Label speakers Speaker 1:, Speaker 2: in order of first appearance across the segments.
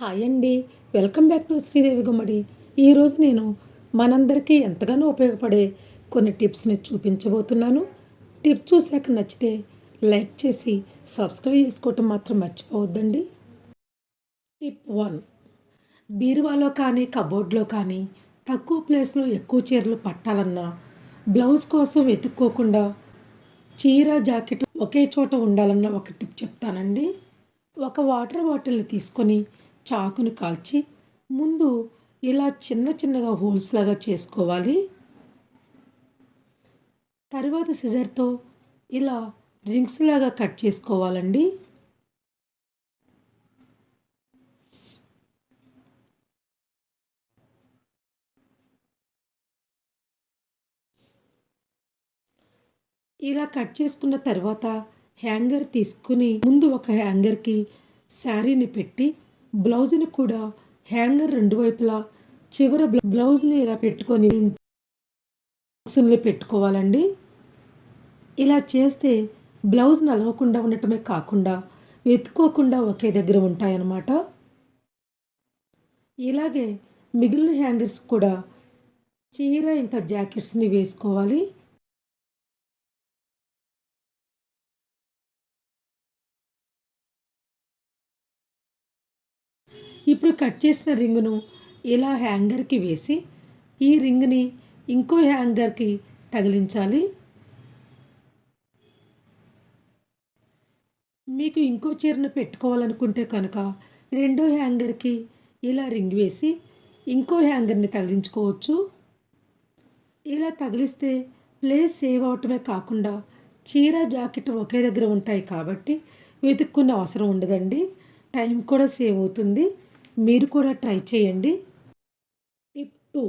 Speaker 1: Hi అండి. Welcome back to Sridevi గుమ్మడి. ఈరోజు నేను మనందరికీ ఎంతగానో ఉపయోగపడే కొన్ని టిప్స్ని చూపించబోతున్నాను. టిప్ చూశాక నచ్చితే లైక్ చేసి సబ్స్క్రైబ్ చేసుకోవటం మాత్రం మర్చిపోవద్దండి. టిప్ 1. బీరువాలో కానీ కబోర్డ్లో కానీ తక్కువ ప్లేస్లో ఎక్కువ చీరలు పట్టాలన్నా బ్లౌజ్ కోసం వెతుక్కోకుండా చీర జాకెట్ ఒకే చోట ఉండాలన్న ఒక టిప్ చెప్తానండి. ఒక వాటర్ బాటిల్ని తీసుకొని చాకుని కాల్చి ముందు ఇలా చిన్న చిన్నగా హోల్స్ లాగా చేసుకోవాలి. తర్వాత సిజర్తో ఇలా రింగ్స్ లాగా కట్ చేసుకోవాలండి. ఇలా కట్ చేసుకున్న తర్వాత హ్యాంగర్ తీసుకుని ముందు ఒక హ్యాంగర్కి శారీని పెట్టి బ్లౌజ్ని కూడా హ్యాంగర్ రెండు వైపులా చివర బ్లౌజ్ని ఇలా పెట్టుకొని పెట్టుకోవాలండి. ఇలా చేస్తే బ్లౌజ్ నలగకుండా ఉండటమే కాకుండా వెతుక్కోకుండా ఒకే దగ్గర ఉంటాయన్నమాట. ఇలాగే మిగిలిన హ్యాంగర్స్ కూడా చీర ఇంకా జాకెట్స్ని వేసుకోవాలి. ఇప్పుడు కట్ చేసిన రింగును ఇలా హ్యాంగర్కి వేసి ఈ రింగ్ని ఇంకో హ్యాంగర్కి తగిలించాలి. మీకు ఇంకో చీరను పెట్టుకోవాలనుకుంటే కనుక రెండో హ్యాంగర్కి ఇలా రింగ్ వేసి ఇంకో హ్యాంగర్ని తగిలించుకోవచ్చు. ఇలా తగిలిస్తే ప్లేస్ సేవ్ అవటమే కాకుండా చీర జాకెట్ ఒకే దగ్గర ఉంటాయి కాబట్టి వెతుక్కున్న అవసరం ఉండదండి. టైం కూడా సేవ్ అవుతుంది. మీరు కూడా ట్రై చేయండి. టిప్ 2.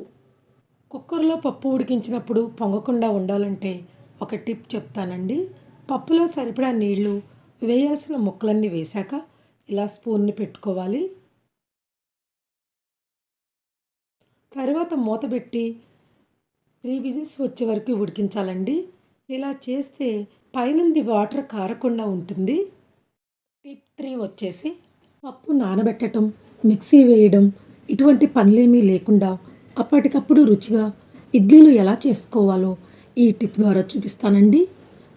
Speaker 1: కుక్కర్లో పప్పు ఉడికించినప్పుడు పొంగకుండా ఉండాలంటే ఒక టిప్ చెప్తానండి. పప్పులో సరిపడా నీళ్లు వేయాల్సిన ముక్కలన్నీ వేశాక ఇలా స్పూన్ని పెట్టుకోవాలి. తర్వాత మూత పెట్టి 3 విజిల్స్ వచ్చే వరకు ఉడికించాలండి. ఇలా చేస్తే పైనుండి వాటర్ కారకుండా ఉంటుంది. టిప్ 3 వచ్చేసి పప్పు నానబెట్టడం, మిక్సీ వేయడం ఇటువంటి పనులేమీ లేకుండా అప్పటికప్పుడు రుచిగా ఇడ్లీలు ఎలా చేసుకోవాలో ఈ టిప్ ద్వారా చూపిస్తానండి.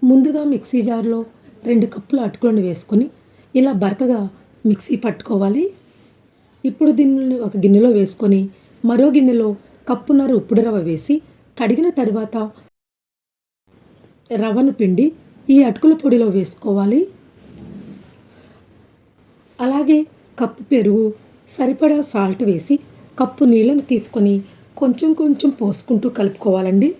Speaker 1: ముందుగా మిక్సీ జార్లో 2 కప్పుల అటుకులను వేసుకొని ఇలా బరకగా మిక్సీ పట్టుకోవాలి. ఇప్పుడు దీన్ని ఒక గిన్నెలో వేసుకొని మరో గిన్నెలో కప్పున్నర ఉప్పుడు రవ్వ వేసి కడిగిన తర్వాత రవ్వను పిండి ఈ అటుకుల పొడిలో వేసుకోవాలి. అలాగే కప్పు పెరుగు, సరిపడా సాల్ట్ వేసి కప్పు నీళ్ళను తీసుకొని కొంచెం కొంచెం పోసుకుంటూ కలుపుకోవాలండి.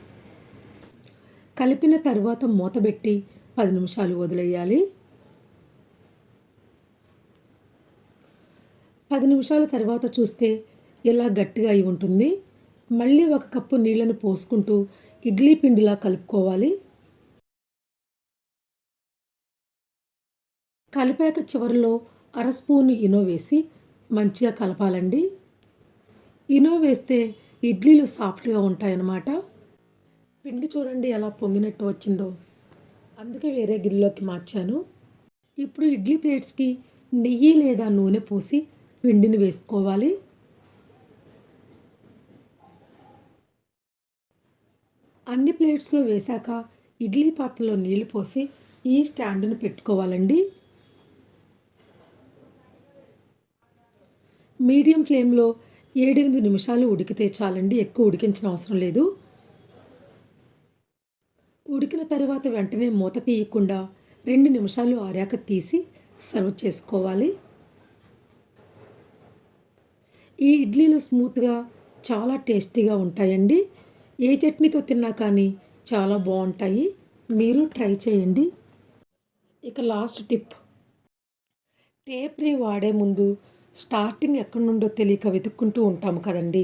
Speaker 1: కలిపిన తర్వాత మూతబెట్టి 10 నిమిషాలు వదిలేయాలి. 10 నిమిషాల తర్వాత చూస్తే ఇలా గట్టిగా అయి ఉంటుంది. మళ్ళీ ఒక కప్పు నీళ్ళను పోసుకుంటూ ఇడ్లీ పిండిలా కలుపుకోవాలి. కలిపాక చివరిలో అర స్పూన్ ఇనో వేసి మంచిగా కలపాలండి. ఇనో వేస్తే ఇడ్లీలు సాఫ్ట్గా ఉంటాయన్నమాట. పిండి చూడండి ఎలా పొంగినట్టు వచ్చిందో, అందుకే వేరే గిన్నెలోకి మార్చాను. ఇప్పుడు ఇడ్లీ ప్లేట్స్కి నెయ్యి లేదా నూనె పోసి పిండిని వేసుకోవాలి. అన్ని ప్లేట్స్లో వేశాక ఇడ్లీ పాత్రలో నీళ్లు పోసి ఈ స్టాండ్ను పెట్టుకోవాలండి. మీడియం ఫ్లేమ్లో 7-8 నిమిషాలు ఉడికితే చాలండి. ఎక్కువ ఉడికించిన అవసరం లేదు. ఉడికిన తర్వాత వెంటనే మూత తీయకుండా 2 నిమిషాలు ఆరాక తీసి సర్వ్ చేసుకోవాలి. ఈ ఇడ్లీలు స్మూత్గా చాలా టేస్టీగా ఉంటాయండి. ఏ చట్నీతో తిన్నా కానీ చాలా బాగుంటాయి. మీరు ట్రై చేయండి. ఇక లాస్ట్ టిప్. టేప్ని వాడే ముందు స్టార్టింగ్ ఎక్కడి నుండో తెలియక వెతుక్కుంటూ ఉంటాము కదండి.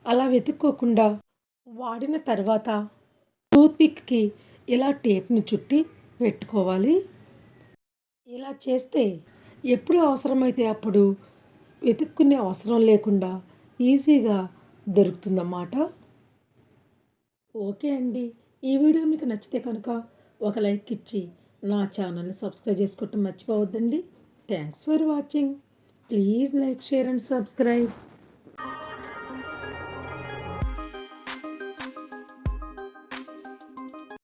Speaker 1: అలా వెతుక్కోకుండా వాడిన తర్వాత టూత్పిక్కి ఇలా టేప్ని చుట్టి పెట్టుకోవాలి. ఇలా చేస్తే ఎప్పుడు అవసరమైతే అప్పుడు వెతుక్కునే అవసరం లేకుండా ఈజీగా దొరుకుతుందన్నమాట. ఓకే అండి. ఈ వీడియో మీకు నచ్చితే కనుక ఒక లైక్ ఇచ్చి నా ఛానల్ని సబ్స్క్రైబ్ చేసుకోవటం మర్చిపోవద్దండి. Thanks for watching. Please like, share and subscribe.